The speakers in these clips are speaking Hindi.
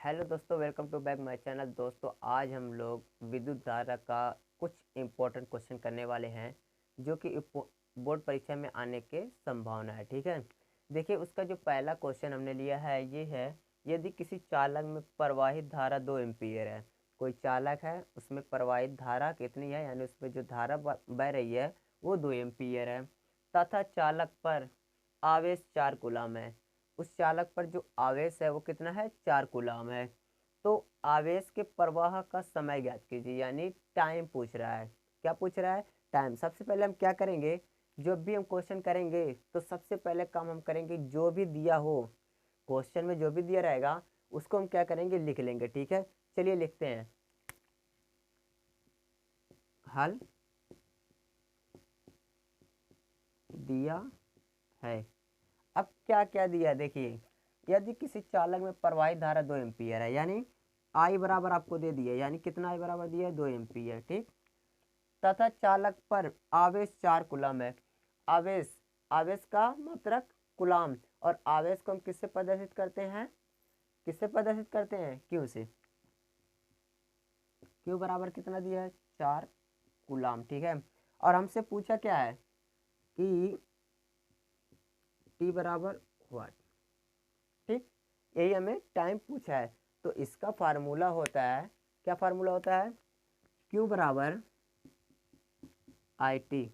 हेलो दोस्तों, welcome to back my channel. दोस्तों, आज हम लोग विद्युत धारा का कुछ इम्पोर्टेंट क्वेश्चन करने वाले हैं जो कि बोर्ड परीक्षा में आने के संभावना है। ठीक है, देखिए उसका जो पहला क्वेश्चन हमने लिया है ये है, यदि किसी चालक में प्रवाहित धारा 2 एम्पीयर है। कोई चालक है, उसमें प्रवाहित धारा कितनी है, यानी उसमें जो धारा बह रही है वो 2 एम्पीयर है, तथा चालक पर आवेश 4 कूलम है। उस चालक पर जो आवेश है वो कितना है, 4 कूलम है। तो आवेश के प्रवाह का समय ज्ञात कीजिए, यानी टाइम पूछ रहा है। क्या पूछ रहा है? टाइम। सबसे पहले हम क्या करेंगे, जब भी हम क्वेश्चन करेंगे तो सबसे पहले काम हम करेंगे, जो भी दिया हो क्वेश्चन में, जो भी दिया रहेगा उसको हम क्या करेंगे, लिख लेंगे। ठीक है, चलिए लिखते हैं। हल दिया है। अब क्या क्या दिया, देखिए यदि किसी चालक में प्रवाहित धारा 2 एम्पीयर है, यानी आई बराबर आपको दे दिया, यानी कितना आई बराबर दिया है, 2 एम्पीयर। ठीक, तथा चालक पर आवेश 4 कूलम है। आवेश, आवेश का मतलब कूलम, और आवेश को हम किससे प्रदर्शित करते हैं, किससे प्रदर्शित करते हैं, क्यू से। क्यू बराबर कितना दिया है, 4 कूलम। ठीक है, और हमसे पूछा क्या है कि टी बराबर व्हाट। ठीक, यही हमें टाइम पूछा है। तो इसका फार्मूला होता है, क्या फार्मूला होता है, Q बराबर IT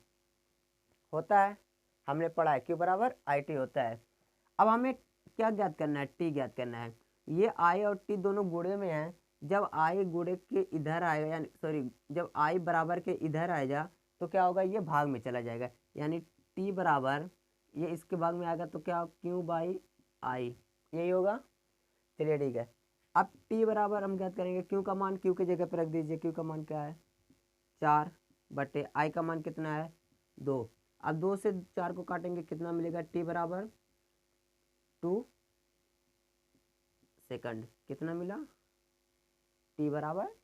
होता है। हमने पढ़ा है Q बराबर IT होता है। अब हमें क्या ज्ञात करना है, T ज्ञात करना है। ये I और T दोनों गुणे में है। जब I गुणे के इधर आएगा, यानी सॉरी, जब I बराबर के इधर आएगा तो क्या होगा, ये भाग में चला जाएगा, यानी T बराबर ये इसके भाग में आएगा तो क्या, Q बाई I, यही होगा। चलिए ठीक है, अब T बराबर हम ज्ञात करेंगे, Q का मान Q की जगह पर रख दीजिए। Q का मान क्या है, 4/I का मान कितना है, 2। अब 2 से 4 को काटेंगे, कितना मिलेगा, T बराबर 2 सेकंड। कितना मिला, T बराबर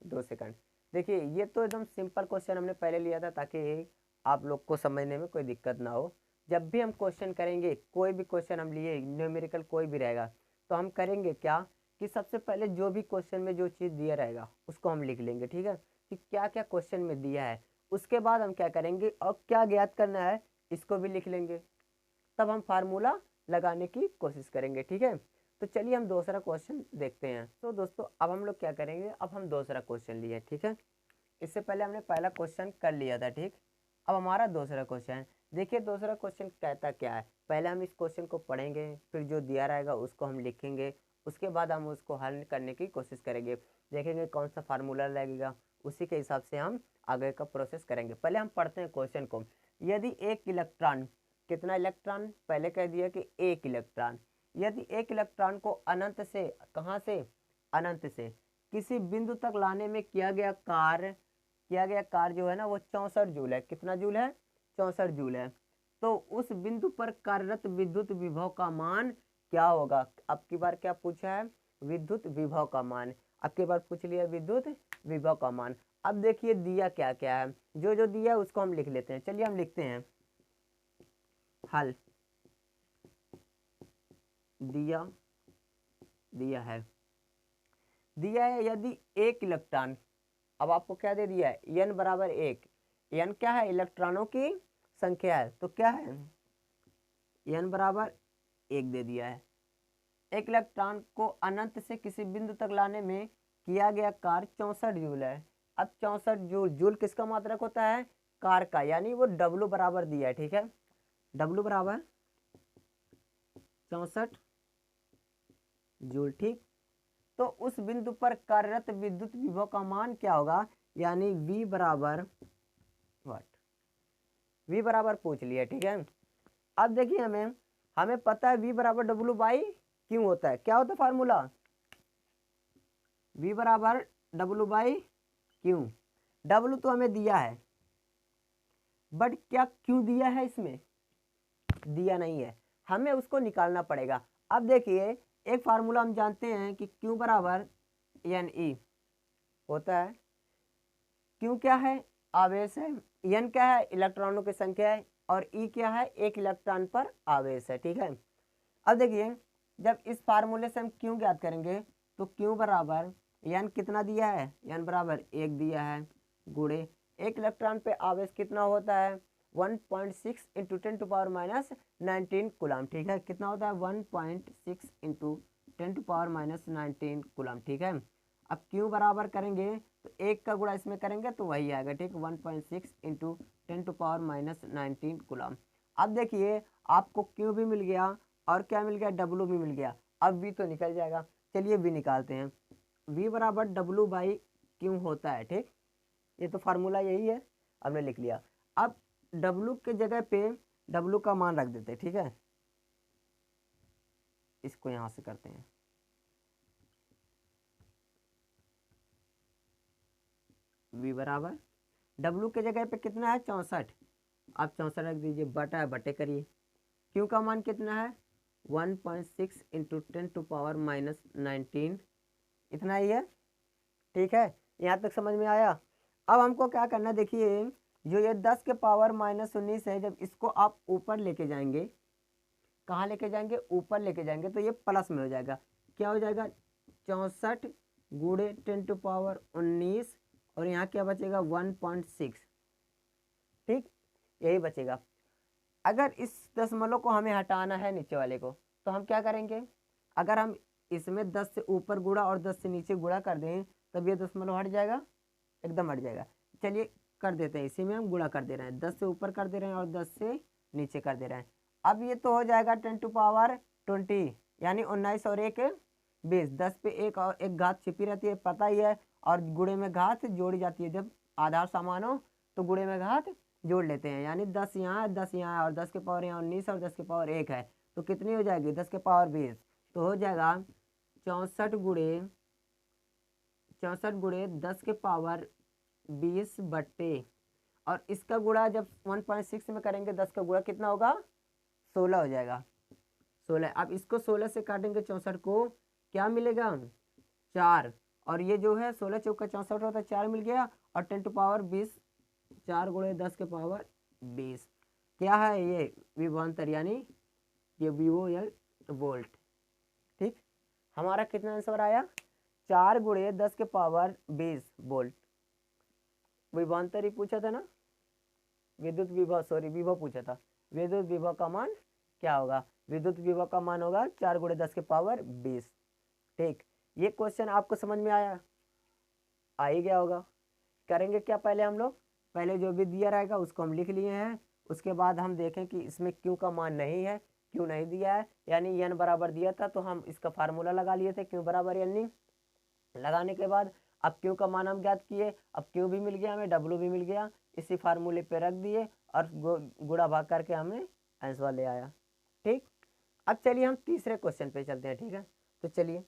2 सेकंड। देखिए ये तो एकदम सिंपल क्वेश्चन हमने पहले लिया था, ताकि आप लोग को समझने में कोई दिक्कत ना हो। जब भी हम क्वेश्चन करेंगे, कोई भी क्वेश्चन हम लिए, न्यूमेरिकल कोई भी रहेगा, तो हम करेंगे क्या कि सबसे पहले जो भी क्वेश्चन में जो चीज़ दिया रहेगा उसको हम लिख लेंगे। ठीक है, कि क्या क्या क्वेश्चन में दिया है, उसके बाद हम क्या करेंगे और क्या ज्ञात करना है इसको भी लिख लेंगे। तब हम फार्मूला लगाने की कोशिश करेंगे। ठीक है, तो चलिए हम दूसरा क्वेश्चन देखते हैं। तो दोस्तों अब हम लोग क्या करेंगे, अब हम दूसरा क्वेश्चन लिए। ठीक है, इससे पहले हमने पहला क्वेश्चन कर लिया था। ठीक, अब हमारा दूसरा क्वेश्चन है। देखिए दूसरा क्वेश्चन कहता क्या है, पहले हम इस क्वेश्चन को पढ़ेंगे, फिर जो दिया रहेगा उसको हम लिखेंगे, उसके बाद हम उसको हल करने की कोशिश करेंगे, देखेंगे कौन सा फार्मूला लगेगा, उसी के हिसाब से हम आगे का प्रोसेस करेंगे। पहले हम पढ़ते हैं क्वेश्चन को। यदि एक इलेक्ट्रॉन, कितना इलेक्ट्रॉन, पहले कह दिया कि एक इलेक्ट्रॉन, यदि एक इलेक्ट्रॉन को अनंत से, कहाँ से, अनंत से किसी बिंदु तक लाने में किया गया कार्य जो है ना, वो 64 जूल है। कितना जूल है, 64 जूल है। तो उस बिंदु पर कार्यरत विद्युत विभव का मान क्या होगा। अब की बार क्या पूछा है, विद्युत विभव का मान। अब की बार पूछ लिया विद्युत विभव का मान। अब देखिए दिया क्या क्या है, जो जो दिया है उसको हम लिख लेते हैं। चलिए हम लिखते हैं, हल दिया दिया है यदि एक इलेक्ट्रॉन, अब आपको क्या दे दिया है, n बराबर 1। n क्या है, इलेक्ट्रॉनों की संख्या है, तो क्या है, n बराबर 1 दे दिया है। एक इलेक्ट्रॉन को अनंत से किसी बिंदु तक लाने में किया गया कार्य 64 जूल है। अब 64 जूल, जूल किसका मात्रक होता है, कार का, यानी वो W बराबर दिया है। ठीक है, W बराबर 64 जूल। ठीक, तो उस बिंदु पर कार्यरत विद्युत विभव का मान क्या होगा, यानी V बराबर व्हाट, V बराबर पूछ लिया। ठीक है, अब देखिए हमें हमें पता है V बराबर W बाई क्यू होता है। क्या होता है फार्मूला, V बराबर W बाई क्यू। W तो हमें दिया है, बट क्या क्यों दिया है, इसमें दिया नहीं है, हमें उसको निकालना पड़ेगा। अब देखिए एक फार्मूला हम जानते हैं कि Q बराबर NE होता है। Q क्या है, आवेश है, N क्या है, इलेक्ट्रॉनों की संख्या है, और E क्या है, एक इलेक्ट्रॉन पर आवेश है। ठीक है, अब देखिए जब इस फार्मूले से हम Q ज्ञात करेंगे तो Q बराबर n कितना दिया है, n बराबर 1 दिया है, गुणे एक इलेक्ट्रॉन पे आवेश कितना होता है 1.6 इंटू 10⁻⁻19 कूलम। ठीक है, कितना होता है 1.6 इंटू 10⁻⁻19 कूलम। ठीक है, अब Q बराबर करेंगे तो 1 का गुणा इसमें करेंगे तो वही आएगा। ठीक, 1.6 इंटू 10⁻⁻19 कूलम। अब देखिए आपको Q भी मिल गया और क्या मिल गया, W भी मिल गया। अब V तो निकल जाएगा, चलिए V निकालते हैं। V बराबर W बाई Q होता है। ठीक, ये तो फार्मूला यही है, हमने लिख लिया। अब W के जगह पे W का मान रख देते हैं। ठीक है, इसको यहां से करते हैं, V बराबर W के जगह पे कितना है 64, आप 64 रख दीजिए, बटा है बटे करिए। Q का मान कितना है 1.6 इंटू 10⁻⁻19, इतना ही है। ठीक है, यहाँ तक समझ में आया। अब हमको क्या करना है, देखिए जो ये 10 के पावर -19 है, जब इसको आप ऊपर लेके जाएंगे, कहाँ लेके जाएंगे, ऊपर लेके जाएंगे, तो ये प्लस में हो जाएगा। क्या हो जाएगा 64 गुणे 10⁻19 और यहाँ क्या बचेगा 1.6। ठीक, यही बचेगा। अगर इस दशमलव को हमें हटाना है नीचे वाले को, तो हम क्या करेंगे, अगर हम इसमें 10 से ऊपर गुणा और 10 से नीचे गुणा कर दें तब ये दशमलव हट जाएगा, एकदम हट जाएगा। चलिए कर देते हैं, इसी में हम गुणा कर दे रहे हैं, 10 से ऊपर कर दे रहे हैं और 10 से नीचे कर दे रहे हैं। अब ये तो हो जाएगा 10⁻20 यानी 19 और 1 20। 10 पे एक और एक घात छिपी रहती है, पता ही है, और गुणे में घात जोड़ी जाती है। जब आधार समान हो तो गुणे में घात जोड़ लेते हैं, यानी 10 यहाँ 10 यहाँ और 10 के पावर यहाँ 19 और 10 के पावर 1 है, तो कितनी हो जाएगी 10 के पावर 20, तो हो जाएगा 64 गुणे 10 के पावर 20 बट्टे, और इसका गुणा जब 1.6 में करेंगे 10 का गुणा कितना होगा 16 हो जाएगा, 16। अब इसको 16 से काटेंगे 64 को, क्या मिलेगा 4, और ये जो है 16 चौका 64 होता है, 4 मिल गया, और 10⁻20 4 गुणे 10 के पावर 20 क्या है ये विभवांतर, यानी ये VOL वोल्ट। ठीक, हमारा कितना आंसर आया 4 गुणे 10 के पावर 20 वोल्ट। विभवांतर ही पूछा था ना, विद्युत विभव, सॉरी विभव पूछा था। विद्युत विभव का मान क्या होगा, विद्युत विभव का मान होगा 4 गुणे 10 के पावर 20। ठीक, ये क्वेश्चन आपको समझ में आया, आ ही गया होगा। करेंगे क्या, पहले हम लोग पहले जो भी दिया रहेगा उसको हम लिख लिए हैं, उसके बाद हम देखें कि इसमें Q का मान नहीं है, Q नहीं दिया है, यानी n बराबर दिया था तो हम इसका फार्मूला लगा लिए थे, Q बराबर n। लगाने के बाद अब Q का मान हम ज्ञात किए, अब Q भी मिल गया हमें, W भी मिल गया, इसी फार्मूले पे रख दिए और गुणा भाग करके हमने आंसर ले आया। ठीक, अब चलिए हम तीसरे क्वेश्चन पे चलते हैं। ठीक है, तो चलिए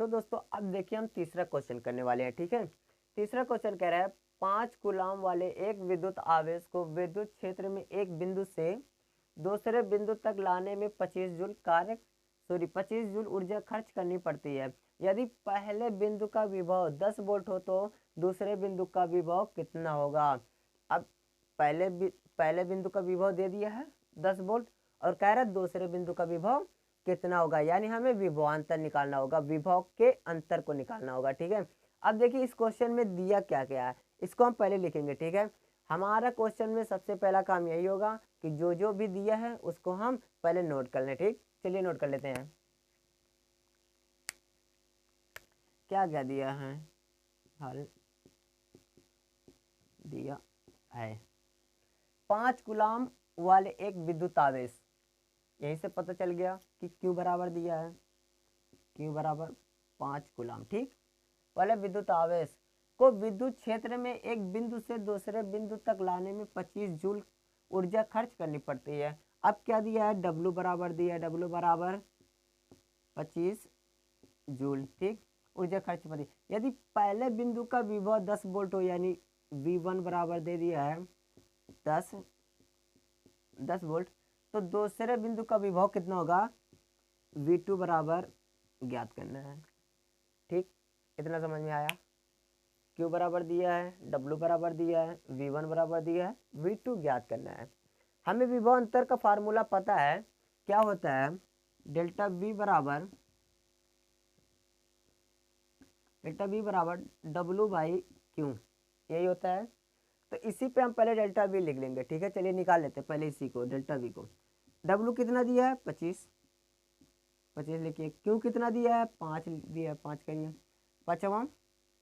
तो दोस्तों अब देखिए हम तीसरा क्वेश्चन करने वाले हैं। ठीक है, तीसरा क्वेश्चन कह रहा है 5 कूलम वाले एक विद्युत आवेश को विद्युत क्षेत्र में एक बिंदु से दूसरे बिंदु तक लाने में 25 जूल ऊर्जा खर्च करनी पड़ती है। यदि पहले बिंदु का विभव 10 वोल्ट हो तो दूसरे बिंदु का विभव कितना होगा। अब पहले बिंदु का विभव दे दिया है 10 वोल्ट और कह रहा है दूसरे बिंदु का विभव कितना होगा, यानी हमें विभवांतर निकालना होगा, विभव के अंतर को निकालना होगा। ठीक है, अब देखिए इस क्वेश्चन में दिया क्या क्या है, इसको हम पहले लिखेंगे। ठीक है, हमारा क्वेश्चन में सबसे पहला काम यही होगा कि जो जो भी दिया है उसको हम पहले नोट कर लें। ठीक, चलिए नोट कर लेते हैं क्या क्या दिया है। हल दिया है 5 कूलम वाले एक विद्युत आवेश, यहीं से पता चल गया कि Q बराबर दिया है, Q बराबर 5 कूलम। ठीक, वाले विद्युत आवेश को विद्युत क्षेत्र में एक बिंदु से दूसरे बिंदु तक लाने में 25 जूल ऊर्जा खर्च करनी पड़ती है। अब क्या दिया है, W बराबर दिया है, W बराबर 25 जूल। ठीक, ऊर्जा खर्च पड़ती है। यदि पहले बिंदु का विभव 10 वोल्ट हो, यानी V1 बराबर दे दिया है 10 वोल्ट, तो दूसरे बिंदु का विभव कितना होगा V2 बराबर ज्ञात करना है। ठीक, इतना समझ में आया। Q बराबर दिया है, W बराबर दिया है, V1 बराबर दिया है, V2 ज्ञात करना है। हमें विभव अंतर का फार्मूला पता है, क्या होता है डेल्टा वी बराबर W/Q, यही होता है। तो इसी पे हम पहले डेल्टा वी लिख लेंगे, ठीक है। चलिए निकाल लेते हैं पहले इसी को, डेल्टा वी को। W कितना दिया है 25 लिखिए। Q कितना दिया है 5 दिया है, 5 करिए 5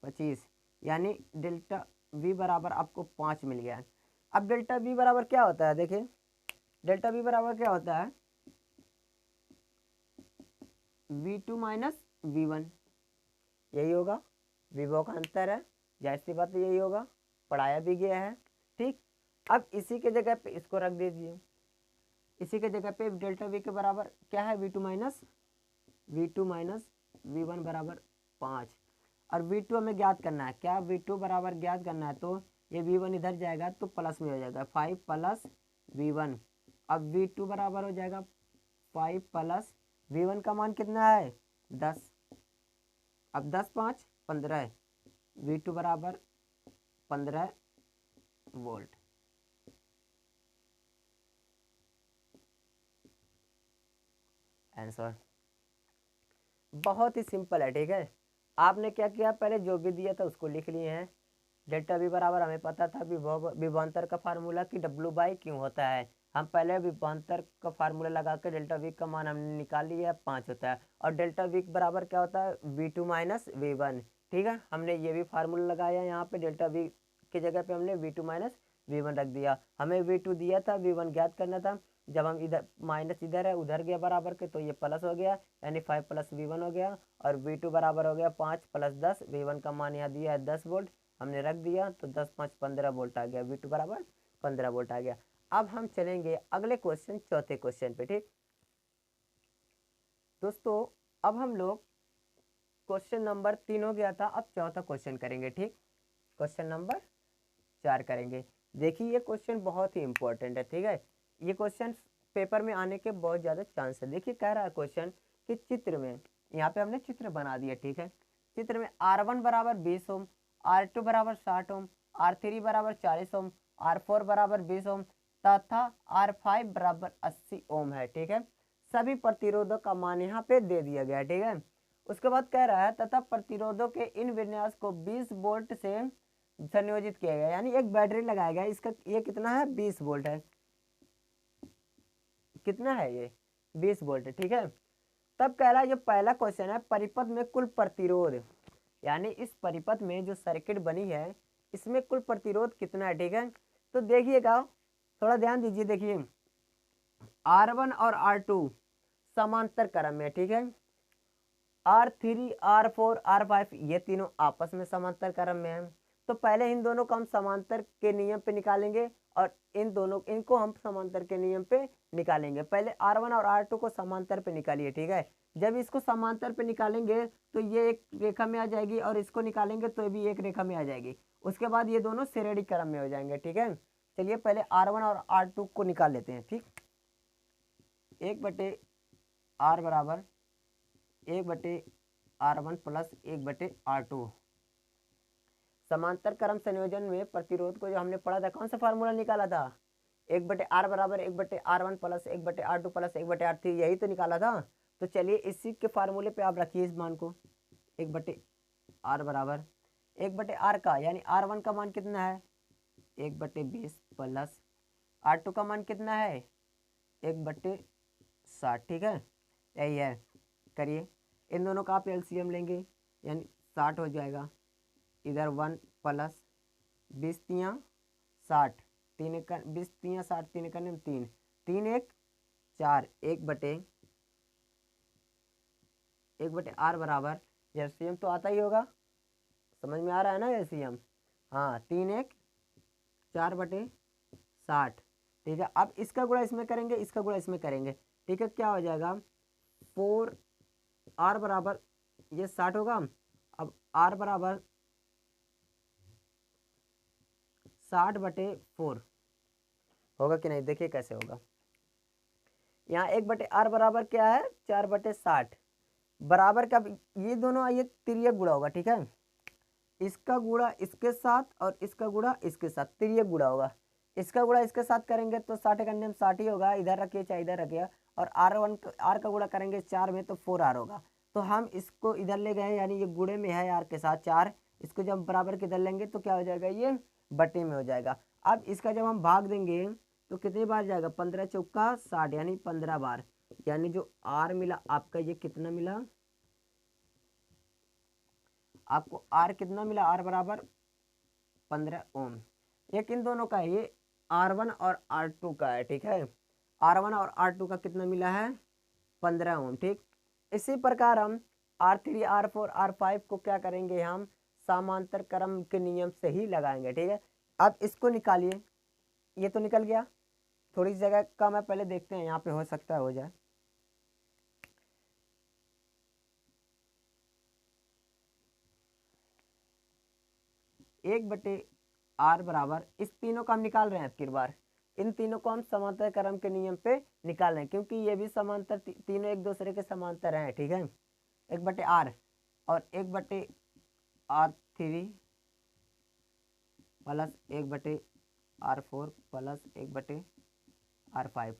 25, यानी डेल्टा वी बराबर आपको 5 मिल गया है। अब डेल्टा वी बराबर क्या होता है, देखिए डेल्टा वी बराबर क्या होता है V2 माइनस V1, यही होगा। विभव का अंतर है, जाहिर सी बात यही होगा, पढ़ाया भी गया है, ठीक। अब इसी के जगह पे इसको रख दीजिए, इसी के जगह पे डेल्टा वी के बराबर क्या है V2 माइनस V1 बराबर 5, और V2 हमें ज्ञात करना है। क्या V2 बराबर ज्ञात करना है, तो ये V1 इधर जाएगा तो प्लस में हो जाएगा 5 प्लस V1। अब V2 बराबर हो जाएगा 5 प्लस V1 का मान कितना है 10। अब 10 5 15, V2 बराबर 15 वोल्ट। आंसर बहुत ही सिंपल है, ठीक है। आपने क्या किया, पहले जो भी दिया था उसको लिख लिए हैं। डेल्टा वी बराबर हमें पता था विभवांतर का फार्मूला कि W/Q होता है। हम पहले विभवांतर का फार्मूला लगा के डेल्टा वी का मान हमने निकाल लिया, 5 होता है। और डेल्टा वी बराबर क्या होता है V2 माइनस V1, ठीक है। हमने ये भी फार्मूला लगाया, यहाँ पे डेल्टा वी की जगह पे हमने V2 माइनस V1 रख दिया। हमें V2 दिया था, V1 ज्ञात करना था। जब हम इधर माइनस इधर है उधर गया बराबर के, तो ये प्लस हो गया, यानी 5 प्लस V1 हो गया। और V2 बराबर हो गया 5 प्लस 10, V1 का मान यहाँ दिया है 10 वोल्ट, हमने रख दिया, तो 10 5 15 वोल्ट आ गया, V2 बराबर 15 वोल्ट आ गया। अब हम चलेंगे अगले क्वेश्चन, चौथे क्वेश्चन पे, ठीक दोस्तों। अब हम लोग क्वेश्चन नंबर 3 हो गया था, अब चौथा क्वेश्चन करेंगे, ठीक। क्वेश्चन नंबर 4 करेंगे। देखिए ये क्वेश्चन बहुत ही इंपॉर्टेंट है, ठीक है। ये क्वेश्चन पेपर में आने के बहुत ज़्यादा चांस है। देखिए कह रहा है क्वेश्चन कि चित्र में, यहाँ पे हमने चित्र बना दिया, ठीक है। चित्र में R1 बराबर 20 ओम, R2 बराबर 60 ओम, R3 बराबर 40 ओम, R4 बराबर 20 ओम तथा R5 बराबर 80 ओम है, ठीक है। सभी प्रतिरोधों का मान यहाँ पे दे दिया गया है, ठीक है। उसके बाद कह रहा है तथा प्रतिरोधों के इन विन्यास को 20 वोल्ट से संयोजित किया गया, यानी एक बैटरी लगाया गया, इसका ये कितना है 20 वोल्ट है, कितना है ये 20 वोल्ट है, ठीक है। तब कह रहा है, जो पहला क्वेश्चन है परिपथ में कुल प्रतिरोध, यानी इस परिपथ में जो सर्किट बनी है इसमें कुल प्रतिरोध कितना है, ठीक है। तो देखिएगा, थोड़ा ध्यान दीजिए, देखिए R1 और R2 समांतर क्रम में, ठीक है। R3 R4 R5 ये तीनों आपस में समांतर क्रम में है। तो पहले इन दोनों को हम समांतर के नियम पे निकालेंगे, और इनको हम समांतर के नियम पे निकालेंगे। पहले R1 और R2 को समांतर पे निकालिए, ठीक है। जब इसको समांतर पे निकालेंगे तो ये एक रेखा में आ जाएगी, और इसको निकालेंगे तो भी एक रेखा में आ जाएगी। उसके बाद ये दोनों श्रेणी क्रम में हो जाएंगे, ठीक है। चलिए पहले R1 और R2 को निकाल लेते हैं, ठीक। 1/R बराबर 1/R1 प्लस 1/R2। समांतर क्रम संयोजन में प्रतिरोध को जो हमने पढ़ा था, कौन सा फार्मूला निकाला था, 1/R बराबर 1/R1 plus 1/R2 plus 1/R3, यही तो निकाला था। तो चलिए इसी के फार्मूले पे आप रखिए इस मान को, 1/R बराबर 1/R का, यानी R1 का मान कितना है 1/20 प्लस R2 का मान कितना है 1/60, ठीक है। यही है, करिए। इन दोनों का आप एलसीएम लेंगे, यानी 60 हो जाएगा। इधर 1 प्लस 20 तियाँ 60, 3 एक 20 तियाँ 60, 3 एक 3, 3 1 4, 1/R बराबर, एलसीएम तो आता ही होगा, समझ में आ रहा है ना एलसीएम। हाँ 3 1 4/60, ठीक है। अब इसका गुणा इसमें करेंगे, इसका गुणा इसमें करेंगे, ठीक है। क्या हो जाएगा 4R बराबर, ये 60 होगा। अब R बराबर 60/4 होगा कि नहीं, देखिए कैसे होगा। यहाँ 1/R बराबर क्या है 4/60, बराबर का ये दोनों ये तिर्यक गुणा होगा, ठीक है। इसका गुणा इसके साथ और इसका गुणा इसके साथ, तिर्यक गुणा होगा। इसका गुणा इसके साथ करेंगे तो 60 का नियम 60 ही होगा, इधर रखिए चाहे इधर रखिए। और आर का गुणा करेंगे 4 में तो 4r होगा। तो हम इसको इधर ले गए, यानी ये गुणे में है आर के साथ 4, इसको जब बराबर के इधर लेंगे तो क्या हो जाएगा, ये बटे में हो जाएगा। अब इसका जब हम भाग देंगे तो कितनी बार जाएगा, 15 चौका 60 यानी 15 बार, यानी जो आर मिला आपका ये कितना मिला आपको, आर कितना मिला, आर बराबर 15 ओम। एक इन दोनों का है, ये R1 और R2 का है, ठीक है। R1 और R2 का कितना मिला है, 15 ओम, ठीक। इसी प्रकार हम R3 R4 R5 को क्या करेंगे, हम समांतर क्रम के नियम से ही लगाएंगे, ठीक है। अब इसको निकालिए, ये तो निकल गया, थोड़ी सी जगह का मैं पहले देखते हैं, यहाँ पे हो सकता है हो जाए। एक बटे आर बराबर, इस तीनों को हम निकाल रहे हैं अब की बार, इन तीनों को हम समांतर क्रम के नियम पे निकाल रहे हैं, क्योंकि ये भी समांतर तीनों एक दूसरे के समांतर हैं, ठीक है। एक बटे आर और एक बटे R3 प्लस एक बटे R4 प्लस एक बटे R5,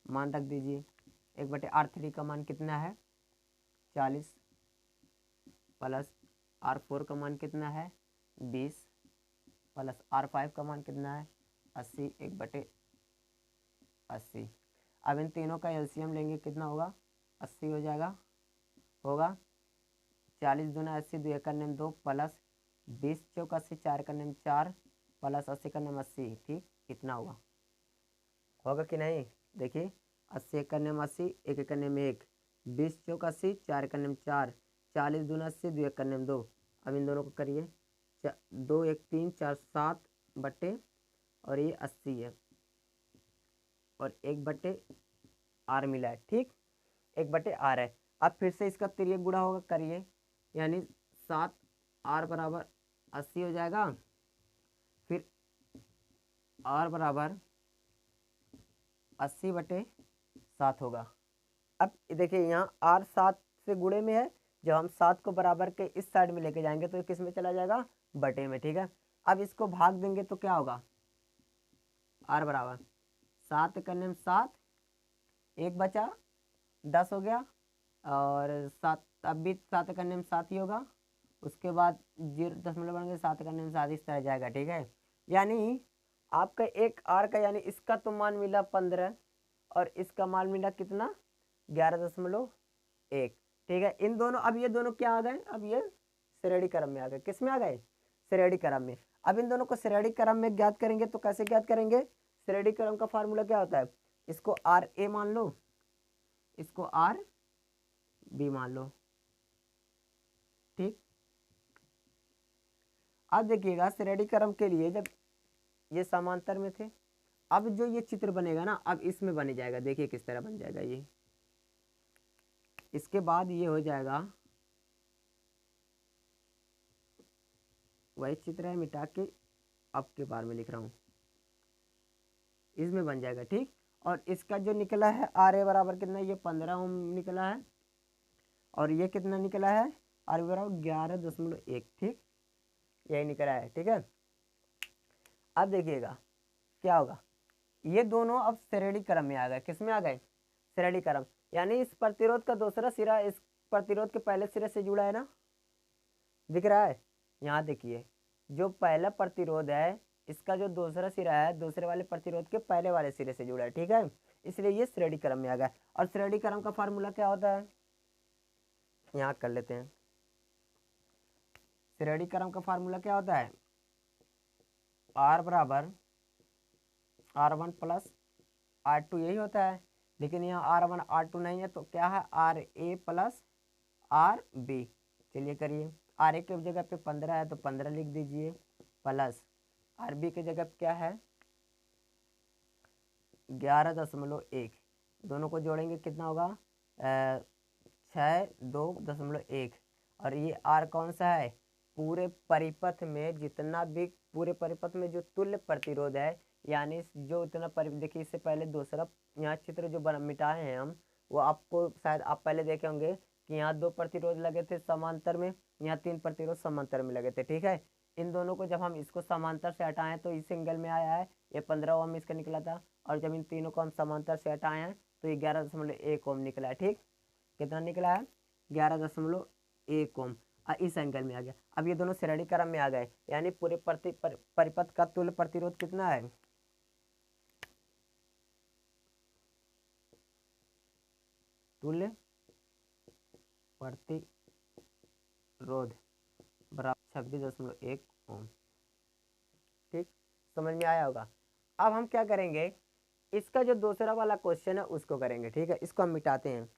मान रख दीजिए। एक बटे R3 का मान कितना है 40 प्लस R4 का मान कितना है 20 प्लस R5 का मान कितना है 80, एक बटे 80। अब इन तीनों का एलसीएम लेंगे, कितना होगा 80 हो जाएगा, होगा 40 दूना 80, 2 एक करने में 2 प्लस 20 चौक 80, 4 करने में 4 प्लस 80 करने में 80, ठीक, कितना होगा कि नहीं, देखिए 80 एक करने में 80, एक करने में 1, 20 चौक 80, 4 करने में 4, 40 दूना 80, 2 एक करने में 2। अब इन दोनों को करिए, 2 1 3 4 7 बटे, और ये 80 है और एक बटे आर मिला है, ठीक, एक बटे आर है। अब फिर से इसका तिर्यक गुणा होगा, करिए, यानी 7 आर बराबर 80 हो जाएगा, फिर आर बराबर 80 बटे 7 होगा। अब देखिए यहाँ आर 7 से गुणे में है, जब हम 7 को बराबर के इस साइड में लेके जाएंगे तो किस में चला जाएगा, बटे में, ठीक है। अब इसको भाग देंगे तो क्या होगा, आर बराबर 7 करने में 7, एक बचा 10 हो गया, और 7 अब भी 7 करने में 7 ही होगा, उसके बाद 0.5 बन गए, 7 करने में 7 इस तरह जाएगा, ठीक है। यानी आपका एक आर का, यानी इसका तो मान मिला 15 और इसका मान मिला कितना 11.1, ठीक है। इन दोनों, अब ये दोनों क्या आ गए, अब ये श्रेणी क्रम में आ गए, किस में आ गए, श्रेणी क्रम में। अब इन दोनों को श्रेणी क्रम में ज्ञात करेंगे तो कैसे ज्ञात करेंगे, श्रेणी क्रम का फार्मूला क्या होता है, इसको आर ए मान लो, इसको आर बी मान लो, ठीक। अब देखिएगा श्रेणी क्रम के लिए जब ये समांतर में थे, अब जो ये चित्र बनेगा ना, अब इसमें बन जाएगा, देखिए किस तरह बन जाएगा ये, इसके बाद ये हो जाएगा, वही चित्र है, मिटा के अब के बार में लिख रहा हूँ, इसमें बन जाएगा, ठीक। और इसका जो निकला है आर ए बराबर कितना, ये 15 ओम निकला है, और ये कितना निकला है, आर बराबर 11.1, ठीक, यही निकला है, ठीक है। अब देखिएगा क्या होगा, ये दोनों अब श्रेणी क्रम में आ गए, किस में आ गए, श्रेणी क्रम, यानी इस प्रतिरोध का दूसरा सिरा इस प्रतिरोध के पहले सिरे से जुड़ा है ना, दिख रहा है, यहाँ देखिए जो पहला प्रतिरोध है इसका जो दूसरा सिरा है दूसरे वाले प्रतिरोध के पहले वाले सिरे से जुड़ा है, ठीक है, इसलिए ये श्रेणी क्रम में आ गया। और श्रेणी क्रम का फार्मूला क्या होता है, यहाँ कर लेते हैं, श्रेणी क्रम का फार्मूला क्या होता है, आर बराबर R1 प्लस R2, यही होता है, लेकिन यहाँ R1 R2 नहीं है तो क्या है, RA प्लस RB। चलिए करिए, RA की जगह पे 15 है तो 15 लिख दीजिए, प्लस RB की जगह पे क्या है 11.1, दोनों को जोड़ेंगे कितना होगा 6.2.1, और ये R कौन सा है, पूरे परिपथ में जितना भी, पूरे परिपथ में जो तुल्य प्रतिरोध है, यानी जो इतना देखिए इससे पहले दूसरा यहाँ चित्र जो मिटाए हैं हम, वो आपको शायद आप पहले देखे होंगे कि यहाँ 2 प्रतिरोध लगे थे समांतर में, यहाँ 3 प्रतिरोध समांतर में लगे थे, ठीक है। इन दोनों को जब हम इसको समांतर से हटाएं तो इस सिंगल में आया है, ये 15 ओम इसका निकला था, और जब इन तीनों को हम समांतर से हटाए हैं तो ये 11.1 ओम निकला है। ठीक, कितना निकला है? 11.1 ओम। इस एंगल में आ गया। अब ये दोनों श्रेणी क्रम में आ गए, यानी पूरे परिपथ का तुल्य प्रतिरोध कितना है? तुल्य प्रतिरोध बराबर 26.1 ओम। ठीक, समझ में आया होगा। अब हम क्या करेंगे, इसका जो दूसरा वाला क्वेश्चन है उसको करेंगे। ठीक है, इसको हम मिटाते हैं।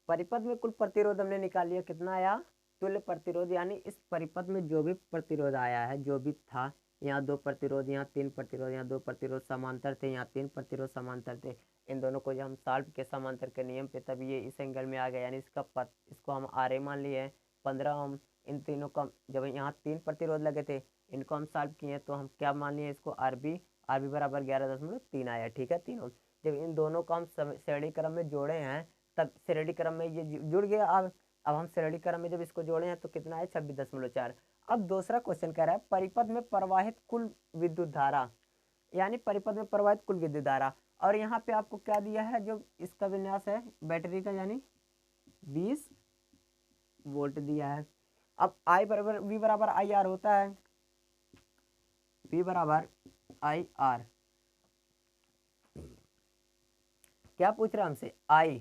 परिपथ में कुल प्रतिरोध हमने निकाल लिया, कितना आया? तुल्य प्रतिरोध, यानी इस परिपथ में जो भी प्रतिरोध आया है, जो भी था, यहाँ 2 प्रतिरोध, यहाँ 3 प्रतिरोध, यहाँ 2 प्रतिरोध समांतर थे, यहाँ 3 प्रतिरोध समांतर थे, इन दोनों को जब हम सॉल्व के समांतर के नियम पे, तब ये इस एंगल में आ गया, यानी इसको हम RA मान लिए 15 ओम। इन तीनों का जब यहाँ 3 प्रतिरोध लगे थे, इनको हम सॉल्व किए तो हम क्या मान लिए इसको? RB बराबर 11.3 आया। ठीक है, 3 ओम। जब इन दोनों को हम श्रेणी क्रम में जोड़े हैं, तब श्रेणी क्रम में ये जुड़ गया। अब हम श्रेणी क्रम में जब इसको जोड़े हैं तो कितना है? 26.4। अब दूसरा क्वेश्चन कह रहा है परिपथ में प्रवाहित कुल विद्युत धारा, यानी परिपथ में प्रवाहित कुल विद्युत धारा। और यहाँ पे आपको क्या दिया है? जो इसका विन्यास है बैटरी का, यानी 20 वोल्ट दिया है। अब I बराबर V बराबर IR होता है, V बराबर IR। क्या पूछ रहा है हमसे? I,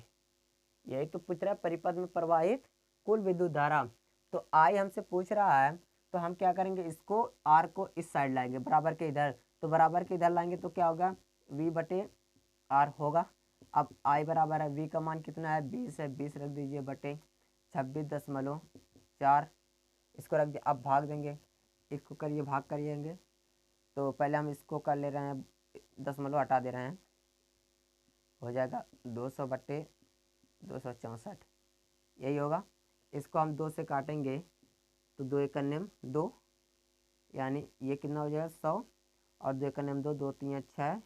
यही तो पूछ रहा है, परिपथ में प्रवाहित कुल विद्युत धारा। तो I हमसे पूछ रहा है, तो हम क्या करेंगे, इसको R को इस साइड लाएंगे, बराबर के इधर। तो बराबर के इधर लाएंगे तो क्या होगा? V बटे R होगा। अब I बराबर है, V का मान कितना है? 20 है, 20 रख दीजिए बटे 26.4, इसको रख दिए। अब भाग देंगे, इसको करिए, भाग करिएंगे। तो पहले हम इसको कर ले रहे हैं, दशमलव हटा दे रहे हैं, हो जाएगा 200 बटे 264, यही होगा। इसको हम 2 से काटेंगे तो 2 एक नियम 2, यानी ये कितना हो जाएगा? 100, और 2 एक नियम 2, 2 3 6,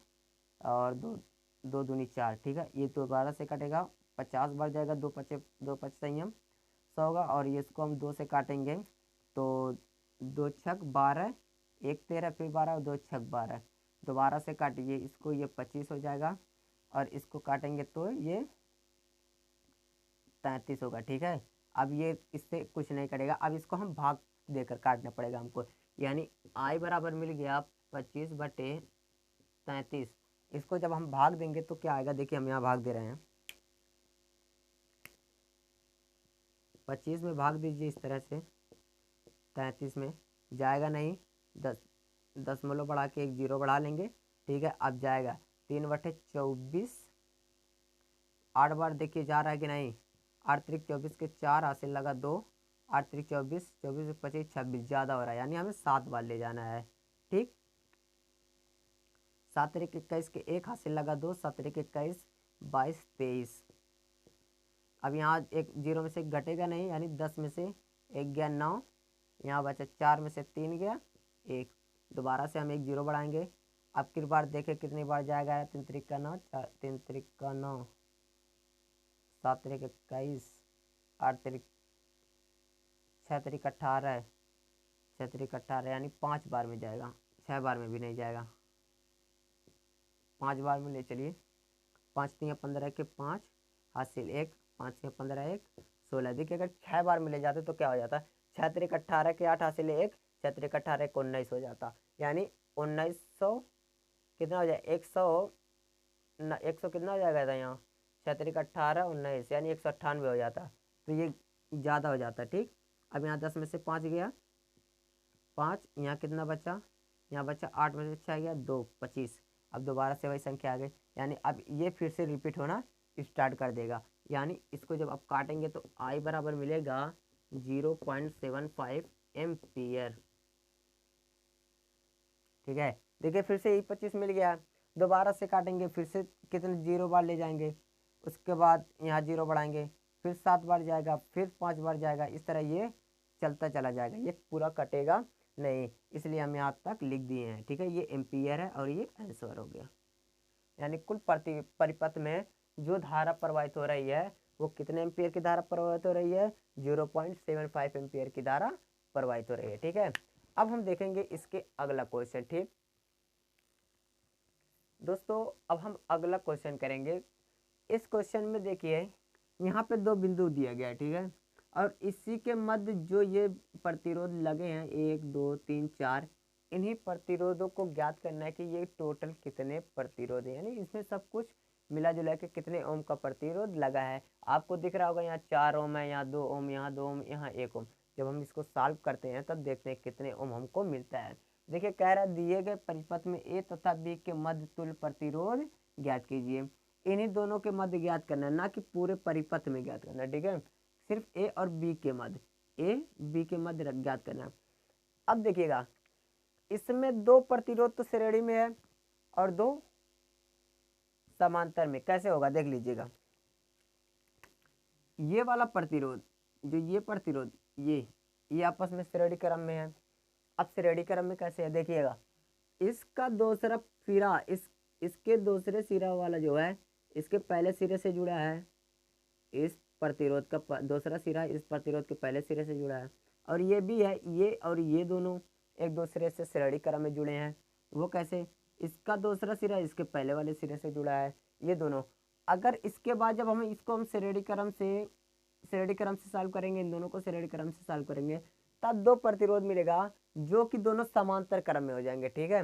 और 2 दूनी 4। ठीक है, ये तो 12 से कटेगा, 50 बढ़ जाएगा, 2 5 संयम 100 होगा। और ये इसको हम 2 से काटेंगे तो 2 छक 12, 1 13, फिर 12, 2 छक 12, दोबारा से काटिए इसको, ये 25 हो जाएगा, और इसको काटेंगे तो ये 33 होगा। ठीक है, अब ये इससे कुछ नहीं करेगा। अब इसको हम भाग देकर काटना पड़ेगा हमको, यानी I बराबर मिल गया 25 बटे 33। इसको जब हम भाग देंगे तो क्या आएगा? देखिए, हम यहाँ भाग दे रहे हैं, 25 में भाग दीजिए इस तरह से, 33 में जाएगा नहीं, 10 बढ़ा के 1 0 बढ़ा लेंगे। ठीक है, अब जाएगा 3 बटे 24, 8 बार देखिए जा रहा है कि नहीं? 8 त्रिक 24 के 4 हासिल लगा 2, 8 त्रिक 24, 24 25 26, ज़्यादा हो रहा है, यानी हमें 7 बार ले जाना है। ठीक, 7 त्रिक 21 के 1 हासिल लगा 2, 7 त्रिक 21, 22 23। अब यहाँ एक 0 में से घटेगा नहीं, यानी 10 में से 1 गया 9, यहाँ बचा 4 में से 3 गया 1, दोबारा से हम 1 0 बढ़ाएंगे। अब की बार देखें कितनी बार जाएगा? 3 त्रिक का 9, 3 त्रिक का 9, 7 त्रिक 21, 8 त्रिक 6 त्रिक 18, 6 त्रिक 18, यानी 5 बार में जाएगा, 6 बार में भी नहीं जाएगा, 5 बार में ले चलिए। 5 3 15 के 5 हासिल 1, 5 6 15 1 16। देखिए, अगर 6 बार में ले जाते तो क्या हो जाता? 6 त्रिक 18 के 8 हासिल 1, 6 त्रिक 18 को 19 हो जाता, यानी 1900 कितना हो जाए? 100 कितना हो जाएगा था यहाँ? 6 त्रिक 18 19, यानी 198 हो जाता, तो ये ज़्यादा हो जाता। ठीक, अब यहाँ 10 में से 5 गया 5, यहाँ कितना बचा? यहाँ बचा 8 में से 6 गया 2 25। अब दोबारा से वही संख्या आ गई, यानी अब ये फिर से रिपीट होना स्टार्ट कर देगा, यानी इसको जब आप काटेंगे तो I बराबर मिलेगा 0.75 एम्पियर। ठीक है, देखिए फिर से 25 मिल गया, दोबारा से काटेंगे, फिर से कितने 0 बार ले जाएंगे, उसके बाद यहाँ 0 बढ़ाएंगे, फिर 7 बार जाएगा, फिर 5 बार जाएगा, इस तरह ये चलता चला जाएगा, ये पूरा कटेगा नहीं, इसलिए हम यहाँ तक लिख दिए हैं। ठीक है, ये एम्पियर है और ये आंसर हो गया। यानी कुल परिपथ में जो धारा प्रवाहित हो रही है वो कितने एम्पियर की धारा प्रवाहित हो रही है? 0.75 एम्पियर की धारा प्रवाहित हो रही है। ठीक है, अब हम देखेंगे इसके अगला क्वेश्चन। ठीक दोस्तों, अब हम अगला क्वेश्चन करेंगे। इस क्वेश्चन में देखिए यहाँ पे दो बिंदु दिया गया है। ठीक है, और इसी के मध्य जो ये प्रतिरोध लगे हैं 1 2 3 4, इन्हीं प्रतिरोधों को ज्ञात करना है कि ये टोटल कितने प्रतिरोध है, यानी इसमें सब कुछ मिला जुला के कितने ओम का प्रतिरोध लगा है। आपको दिख रहा होगा यहाँ 4 ओम है, यहाँ 2 ओम, यहाँ 2 ओम, यहाँ 1 ओम। जब हम इसको सॉल्व करते हैं तब देखते हैं कितने ओम हमको मिलता है। देखिए कह रहा है दिए गए परिपथ में ए तथा बी के मध्य तुल्य प्रतिरोध ज्ञात कीजिए। इन्हीं दोनों के मध्य ज्ञात करना है, ना कि पूरे परिपथ में ज्ञात करना है। ठीक है, सिर्फ ए और बी के मध्य, ए बी के मध्य ज्ञात करना है। अब देखिएगा इसमें दो प्रतिरोध तो श्रेणी में है और दो समांतर में। कैसे होगा देख लीजिएगा, ये वाला प्रतिरोध, जो ये प्रतिरोध, ये आपस में श्रेणी क्रम में है। अब श्रेणी क्रम में कैसे है देखिएगा, इसका दूसरा सिरा इसके दूसरे सिरा वाला जो है इसके पहले सिरे से जुड़ा है, इस प्रतिरोध का दूसरा सिरा इस प्रतिरोध के पहले सिरे से जुड़ा है, और ये भी है, ये और ये दोनों एक दूसरे से श्रेणी क्रम में जुड़े हैं। वो कैसे, इसका दूसरा सिरा इसके पहले वाले सिरे से जुड़ा है, ये दोनों। अगर इसके बाद जब हम इसको हम श्रेणी क्रम से सॉल्व करेंगे, इन दोनों को श्रेणी क्रम से सॉल्व करेंगे, तब दो प्रतिरोध मिलेगा जो कि दोनों समांतर क्रम में हो जाएंगे। ठीक है,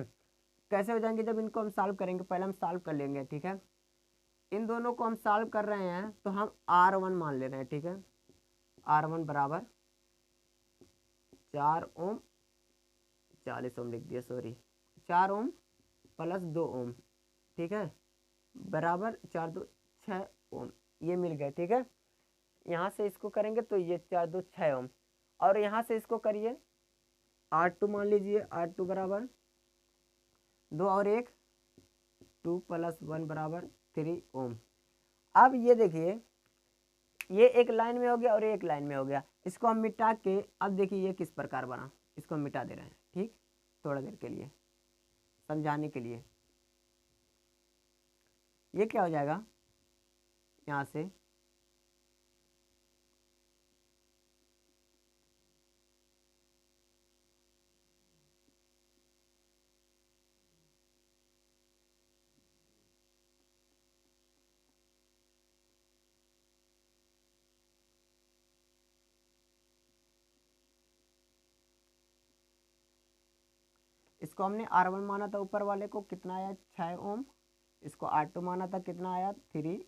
कैसे हो जाएंगे, जब इनको हम सॉल्व करेंगे, पहले हम सॉल्व कर लेंगे। ठीक है, इन दोनों को हम सॉल्व कर रहे हैं तो हम R1 मान ले रहे हैं। ठीक है, R1 बराबर 4 ओम, 40 ओम लिख दिया, सॉरी, 4 ओम प्लस 2 ओम। ठीक है, बराबर 4 2 6 ओम, ये मिल गए। ठीक है, यहाँ से इसको करेंगे तो ये 4 2 6 ओम, और यहाँ से इसको करिए R2 मान लीजिए, R2 बराबर 2 और 1, 2 + 1 बराबर 3 ओम। अब ये देखिए ये एक लाइन में हो गया और ये एक लाइन में हो गया। इसको हम मिटा के, अब देखिए ये किस प्रकार बना, इसको हम मिटा दे रहे हैं। ठीक, थोड़ा देर के लिए समझाने के लिए। ये क्या हो जाएगा, यहाँ से इसको हमने R1 माना था ऊपर वाले को, कितना आया 6 ओम। इसको R2 माना था, कितना आया 3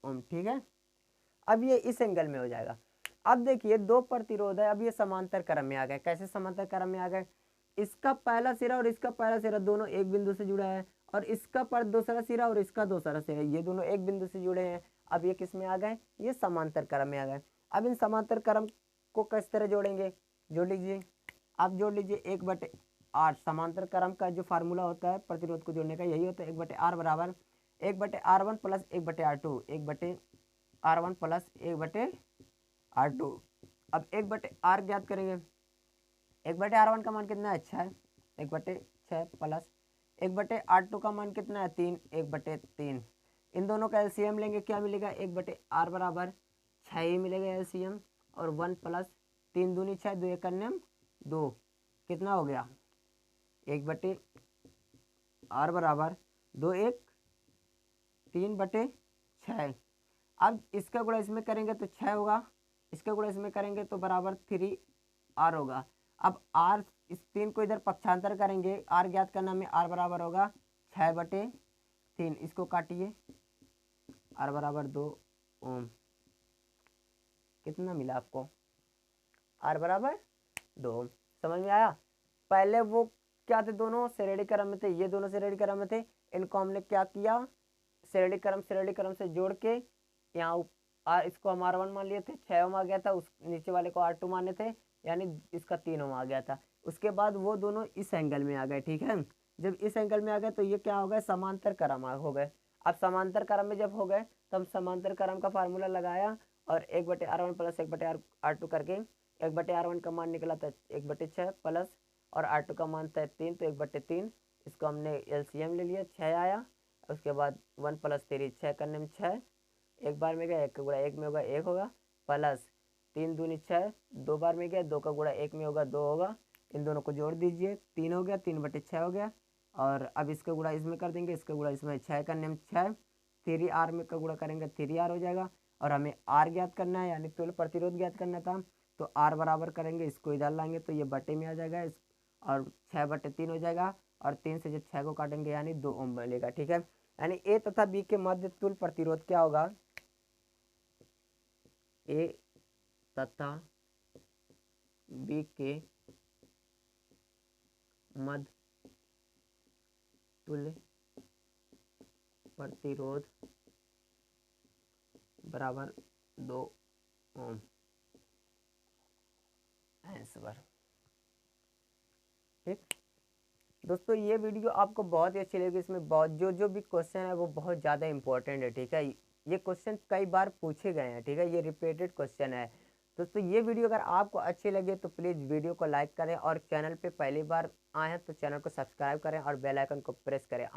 ओम। ठीक है, अब ये इस एंगल में हो जाएगा। अब देखिए दो प्रतिरोध है, अब ये समांतर क्रम में आ गए। कैसे समांतर क्रम में आ गए, इसका पहला सिरा और इसका पहला सिरा दोनों एक बिंदु से जुड़ा है, और इसका पर दूसरा सिरा और इसका दूसरा सिरा, ये दोनों एक बिंदु से जुड़े हैं। अब ये किस में आ गए, ये समांतर क्रम में आ गए। अब इन समांतर क्रम को किस तरह जोड़ेंगे, जोड़ लीजिए, आप जोड़ लीजिए 1/r। समांतर क्रम का जो फार्मूला होता है प्रतिरोध को जोड़ने का, यही होता है 1/r बराबर 1/r1 plus 1/r2, 1/r1 plus 1/r2। अब 1/r ज्ञात करेंगे, 1/r1 का मान कितना है 6, 1/6 प्लस 1/r2 का मान कितना है 3, 1/3। इन दोनों का एलसीएम लेंगे, क्या मिलेगा, 1/r बराबर 6 ही मिलेगा एलसीएम, और 1 प्लस 3 दूनी 6, 2 1 2, कितना हो गया 1/r बराबर 2 1 3/6। अब इसका गुणा इसमें करेंगे तो 6 होगा, इसका गुणा इसमें करेंगे तो बराबर 3r होगा। अब r, इस 3 को इधर पक्षांतर करेंगे, r ज्ञात करना में, r बराबर होगा 6/3। इसको काटिए, r बराबर 2 ओम। कितना मिला आपको, r बराबर 2 ओम। समझ में आया। पहले वो क्या थे, दोनों श्रेणी क्रम में थे, ये दोनों श्रेणी क्रम में थे, इनको हमने क्या किया, श्रेणी क्रम से जोड़ के यहाँ इसको हम R1 मान लिए थे, 6 ओम आ गया था, उस नीचे वाले को R2 माने थे, यानी इसका 3 ओम आ गया था। उसके बाद वो दोनों इस एंगल में आ गए। ठीक है, जब इस एंगल में आ गए तो ये क्या हो गए, समांतर क्रम हो गए। अब समांतर क्रम में जब हो गए तब समांतर क्रम का फार्मूला लगाया, और 1/r1 प्लस 1/r2 करके 1/r1 का मान निकला था 1/6 प्लस, और R2 का मान था 3, तो 1/3। इसको हमने एलसीएम ले लिया, 6 आया। उसके बाद 1 + 3, 6 करने में 6, एक बार में गया, 1 गुणा 1 में होगा 1 होगा, प्लस 3 दूनी 6, 2 बार में गया, 2 का गुणा 1 में होगा 2 होगा, इन दोनों को जोड़ दीजिए, 3 हो गया, 3/6 हो गया। और अब इसका गुणा इसमें कर देंगे, इसका गुणा इसमें 6 करने में 6, 3r में का गुणा करेंगे 3r हो जाएगा। और हमें r ज्ञात करना है यानी तुल्य प्रतिरोध ज्ञात करना था, तो r बराबर करेंगे, इसको इधर लाएंगे तो ये बटे में आ जाएगा, और 6/3 हो जाएगा। और 3 से जब 6 को काटेंगे यानी 2 ओम मिलेगा। ठीक है, यानी ए तथा बी के मध्य तुल्य प्रतिरोध क्या होगा, ए तथा बी के मध्य तुल्य प्रतिरोध बराबर 2 ओम। आंसर। ठीक दोस्तों, ये वीडियो आपको बहुत ही अच्छी लगी। इसमें बहुत जो भी क्वेश्चन है वो बहुत ज़्यादा इंपॉर्टेंट है। ठीक है, ये क्वेश्चन कई बार पूछे गए हैं। ठीक है, ये रिपीटेड क्वेश्चन है। दोस्तों, ये वीडियो अगर आपको अच्छी लगे तो प्लीज़ वीडियो को लाइक करें, और चैनल पे पहली बार आए हैं तो चैनल को सब्सक्राइब करें और बेल आइकन को प्रेस करें।